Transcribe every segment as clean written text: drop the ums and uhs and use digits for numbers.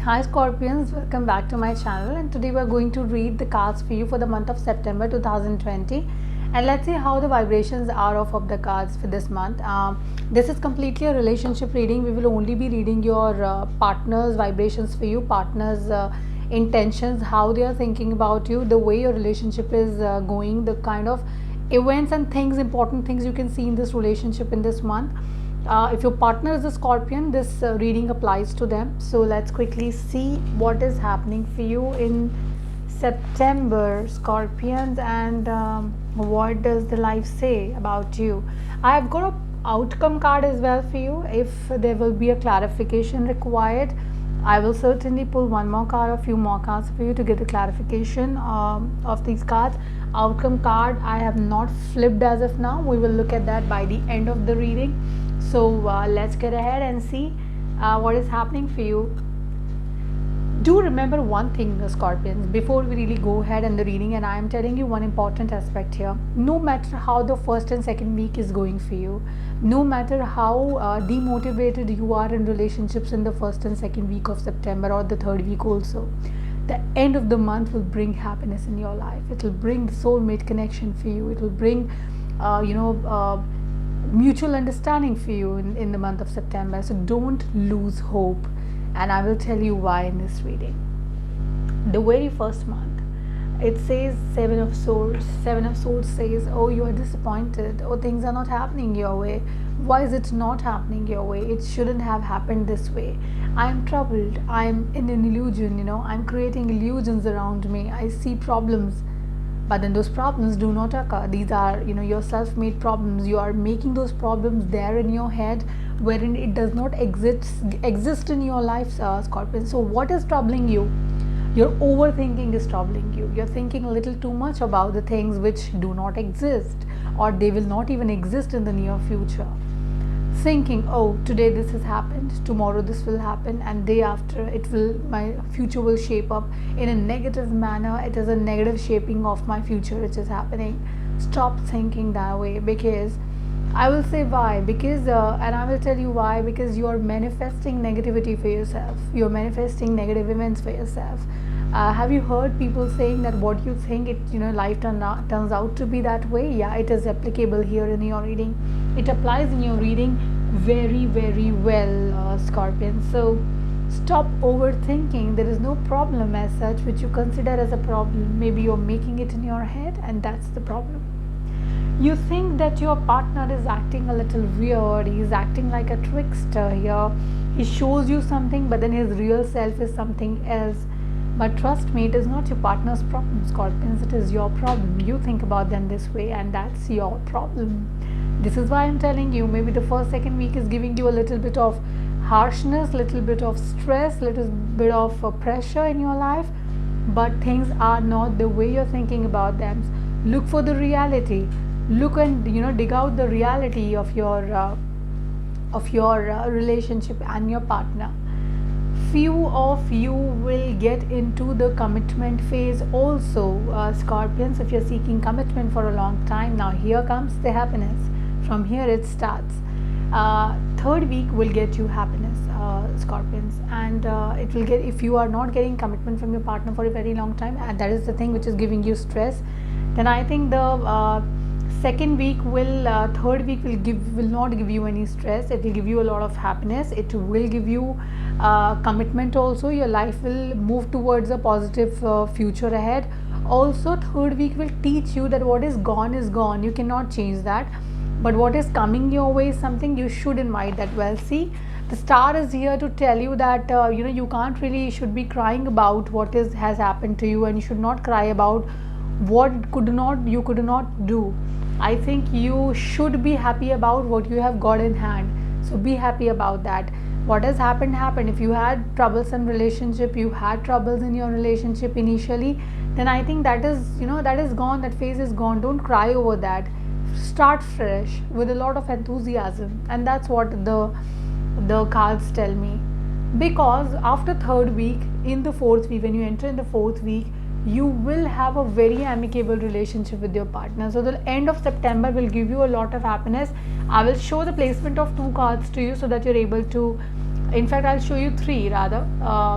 Hi Scorpions, welcome back to my channel, and today we are going to read the cards for you for the month of September 2020, and let's see how the vibrations are of the cards for this month. This is completely a relationship reading. We will only be reading your partner's vibrations for you, partner's intentions, how they are thinking about you, the way your relationship is going, the kind of events and things, important things you can see in this relationship in this month. If your partner is a Scorpion, this reading applies to them. So let's quickly see what is happening for you in September, Scorpions, and what does the life say about you. I have got a outcome card as well for you. If there will be a clarification required, I will certainly pull one more card or few more cards for you to get the clarification of these cards. Outcome card I have not flipped as of now. We will look at that by the end of the reading. So let's get ahead and see what is happening for you. Do remember one thing, Scorpions, before we really go ahead in the reading, and I am telling you one important aspect here. No matter how the first and second week is going for you, no matter how demotivated you are in relationships in the first and second week of September or the third week also, the end of the month will bring happiness in your life. It will bring the soulmate connection for you. It will bring mutual understanding for you in the month of September. So don't lose hope, and I will tell you why in this reading. The very first month, it says Seven of Swords. Seven of Swords says, oh, you are disappointed, oh, things are not happening your way. Why is it not happening your way? It shouldn't have happened this way. I am troubled, I am in an illusion, I'm creating illusions around me. I see problems, but then those problems do not occur. These are your self-made problems. You are making those problems there in your head, wherein it does not exist in your life, Scorpion. So what is troubling you? Your overthinking is troubling you. You're thinking a little too much about the things which do not exist, or they will not even exist in the near future. Thinking, oh, today this has happened, tomorrow this will happen, and day after my future will shape up in a negative manner. It is a negative shaping of my future which is happening. Stop thinking that way, because I will say why, because and I will tell you why, because you are manifesting negativity for yourself. You're manifesting negative events for yourself. Have you heard people saying that what you think, life turns out to be that way? Yeah, it is applicable here in your reading. It applies in your reading very, very well, Scorpion. So stop overthinking. There is no problem as such which you consider as a problem. Maybe you're making it in your head, and that's the problem. You think that your partner is acting a little weird. He's acting like a trickster here. He shows you something, but then his real self is something else. But trust me, it is not your partner's problem, Scorpions. It is your problem. You think about them this way, and that's your problem. This is why I'm telling you, maybe the first, second week is giving you a little bit of harshness, little bit of stress, little bit of pressure in your life, but things are not the way you're thinking about them. Look for the reality. Look and dig out the reality of your relationship and your partner. Few of you will get into the commitment phase also, Scorpions. If you're seeking commitment for a long time, now here comes the happiness. From here it starts. Third week will get you happiness, Scorpions, and it will get, if you are not getting commitment from your partner for a very long time, and that is the thing which is giving you stress, then I think the second week third week will not give you any stress. It will give you a lot of happiness. It will give you commitment also. Your life will move towards a positive future ahead. Also, third week will teach you that what is gone is gone. You cannot change that, but what is coming your way is something you should invite that well. See, the star is here to tell you that you can't really should be crying about what has happened to you, and you should not cry about what you could not do. I think you should be happy about what you have got in hand. So be happy about that. What has happened. If you had troublesome relationship, you had troubles in your relationship initially, then I think that is that is gone. That phase is gone. Don't cry over that. Start fresh with a lot of enthusiasm, and that's what the cards tell me. Because after third week, in the fourth week, when you enter in the fourth week, you will have a very amicable relationship with your partner. So the end of September will give you a lot of happiness. I will show the placement of two cards to you so that you're able to In fact, I'll show you three rather,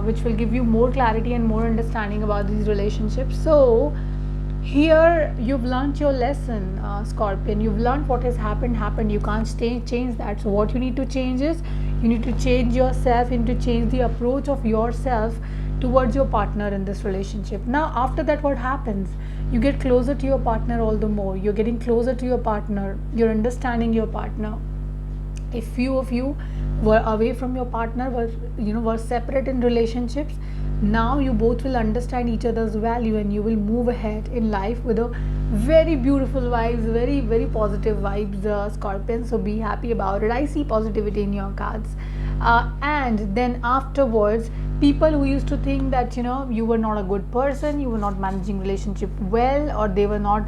which will give you more clarity and more understanding about these relationships. So here you've learned your lesson, Scorpion. You've learned what has happened. You can't change that. So what you need to change is, you need to change yourself. You need to change the approach of yourself towards your partner in this relationship. Now after that, what happens? You get closer to your partner all the more. You're getting closer to your partner. You're understanding your partner. If few of you were away from your partner, were separate in relationships, now you both will understand each other's value, and you will move ahead in life with a very beautiful vibes, very very positive vibes, Scorpion. So be happy about it. I see positivity in your cards. And then afterwards, people who used to think that you were not a good person, you were not managing relationship well, or they were not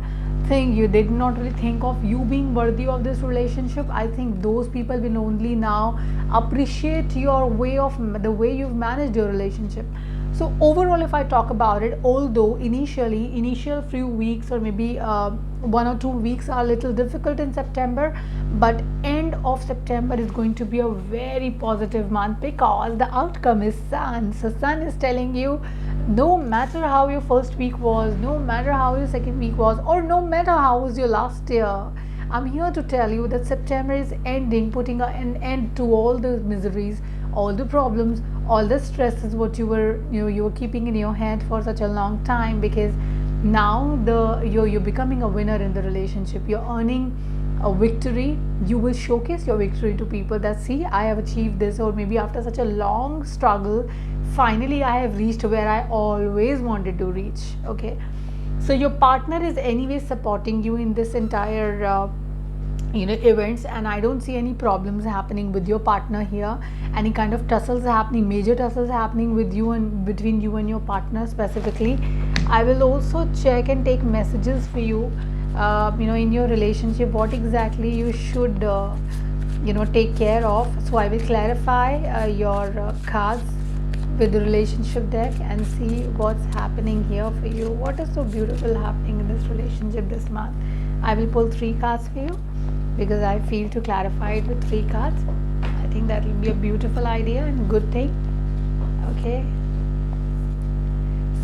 you did not really think of you being worthy of this relationship, I think those people will only now appreciate your the way you've managed your relationship. So overall, if I talk about it, although initial few weeks, or maybe 1 or 2 weeks are a little difficult in September, but end of September is going to be a very positive month, because the outcome is Sun. So Sun is telling you, no matter how your first week was, no matter how your second week was, or no matter how was your last year, I'm here to tell you that September is ending, putting an end to all the miseries, all the problems, all the stresses what you were keeping in your head for such a long time, because now you're becoming a winner in the relationship. You're earning a victory. You will showcase your victory to people, that see, I have achieved this, or maybe after such a long struggle, finally I have reached where I always wanted to reach. Okay, so your partner is anyway supporting you in this entire events, and I don't see any problems happening with your partner here. Any kind of tussles happening, major tussles happening with you and between you and your partner specifically. I will also check and take messages for you, in your relationship, what exactly you should take care of. So I will clarify your cards with the relationship deck and see what's happening here for you. What is so beautiful happening in this relationship this month? I will pull 3 cards for you, because I feel to clarify it with 3 cards. I think that will be a beautiful idea and good thing. Okay.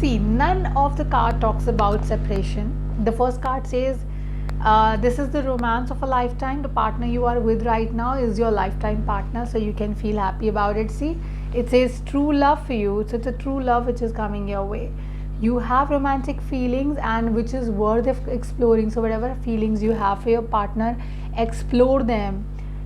See, none of the card talks about separation. The first card says, this is the romance of a lifetime. The partner you are with right now is your lifetime partner, so you can feel happy about it. See, it says true love for you. So it's a true love which is coming your way. You have romantic feelings, and which is worth of exploring. So whatever feelings you have for your partner, explore them,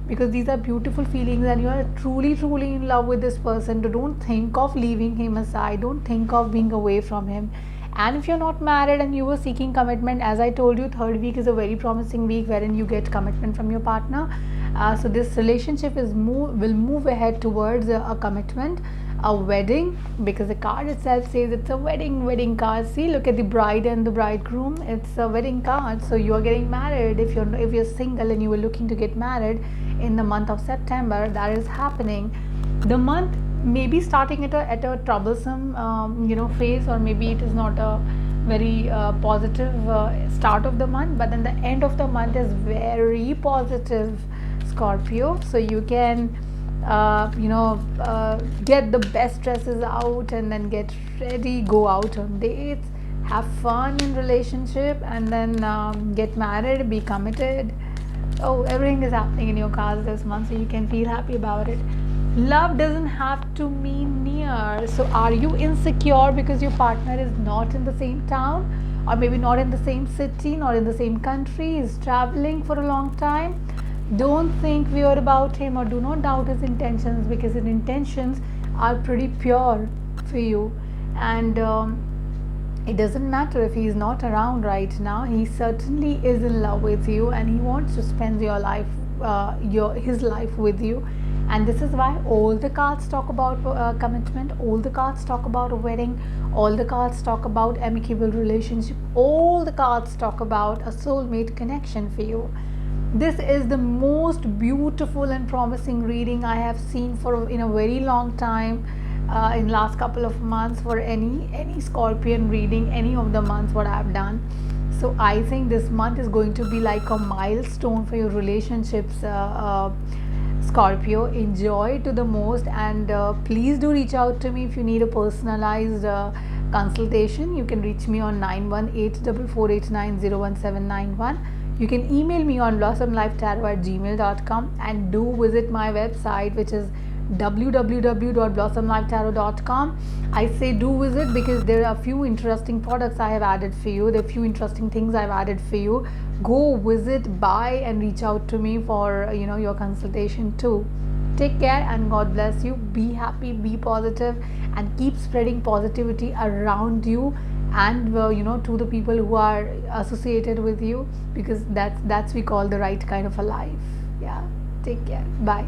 because these are beautiful feelings, and you are truly in love with this person. Don't think of leaving him aside. Don't think of being away from him. And if you're not married and you were seeking commitment, as I told you, third week is a very promising week wherein you get commitment from your partner. So this relationship will move ahead towards a commitment, a wedding, because the card itself says it's a wedding card. See, look at the bride and the bridegroom. It's a wedding card. So you are getting married. If you're single and you were looking to get married in the month of September, that is happening. The month may be starting at a troublesome phase, or maybe it is not a very positive start of the month, but then the end of the month is very positive, Scorpio. So you can get the best dresses out, and then get ready, go out on dates, have fun in relationship, and then get married, be committed. Oh, everything is happening in your cards this month, so you can feel happy about it. Love doesn't have to mean near. So are you insecure because your partner is not in the same town, or maybe not in the same city, not in the same country, is traveling for a long time? Don't think weird about him, or do not doubt his intentions, because his intentions are pretty pure for you. And it doesn't matter if he is not around right now. He certainly is in love with you, and he wants to spend your life, his life with you. And this is why all the cards talk about commitment, all the cards talk about a wedding, all the cards talk about amicable relationship, all the cards talk about a soulmate connection for you. This is the most beautiful and promising reading I have seen in a very long time, in last couple of months, for any Scorpion reading, any of the months what I have done. So I think this month is going to be like a milestone for your relationships, Scorpio, enjoy to the most, and please do reach out to me if you need a personalized consultation. You can reach me on 918448901791. You can email me on blossomlifetarot@gmail.com, and do visit my website, which is www.blossomlifetarot.com. I say do visit because there are a few interesting products I have added for you. There are a few interesting things I've added for you. Go visit, buy, and reach out to me for your consultation too. Take care and God bless you. Be happy, be positive, and keep spreading positivity around you, and to the people who are associated with you, because that's we call the right kind of a life. Yeah, take care. Bye.